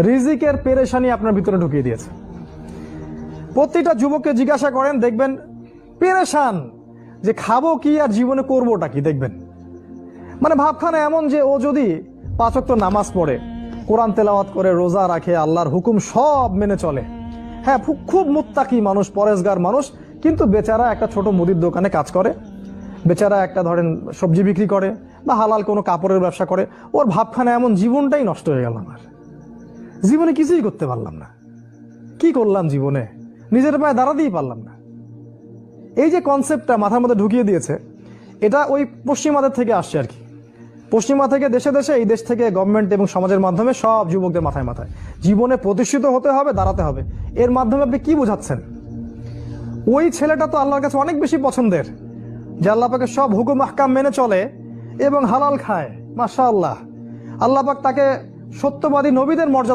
রিজিকের পেরেশানি আপনার ভিতরে ঢুকিয়ে দিয়েছে। প্রতিটা যুবককে জিজ্ঞাসা করেন, দেখবেন পেরেশান যে খাবো কি আর জীবনে করবোটা কি। দেখবেন মানে ভাবখানা এমন যে ও যদি 5 ওয়াক্ত নামাজ পড়ে, কোরআন তেলাওয়াত করে, রোজা রাখে, আল্লাহর হুকুম সব মেনে চলে, হ্যাঁ খুব মুত্তাকি মানুষ, পরেজগার মানুষ, কিন্তু বেচারা একটা ছোট মুদির দোকানে কাজ করে, বেচারা একটা ধরেন সবজি বিক্রি করে বা হালাল কোনো কাপড়ের ব্যবসা করে, ওর ভাবখানা এমন জীবনটাই নষ্ট হয়ে গেল। আমার জীবনে কিছুই করতে পারলাম না, কি করলাম জীবনে, নিজের পায়ে দাঁড়াতেই পারলাম না। এই যে কনসেপ্টটা মাথার মধ্যে ঢুকিয়ে দিয়েছে, এটা ওই পশ্চিমাদের থেকে আসছে আর কি। পশ্চিমা থেকে দেশে দেশে, এই দেশ থেকে গভর্নমেন্ট এবং সমাজের মাধ্যমে সব যুবকদের মাথায় মাথায় জীবনে প্রতিষ্ঠিত হতে হবে, দাঁড়াতে হবে। এর মাধ্যমে আপনি কি বোঝাচ্ছেন? ওই ছেলেটা তো আল্লাহর কাছে অনেক বেশি পছন্দের, যে আল্লাহ পাকের সব হুকুম আহকাম মেনে চলে এবং হালাল খায়, মাশাআল্লাহ। আল্লাহ পাক তাকে সত্যবাদী নবীদের মর্যাদা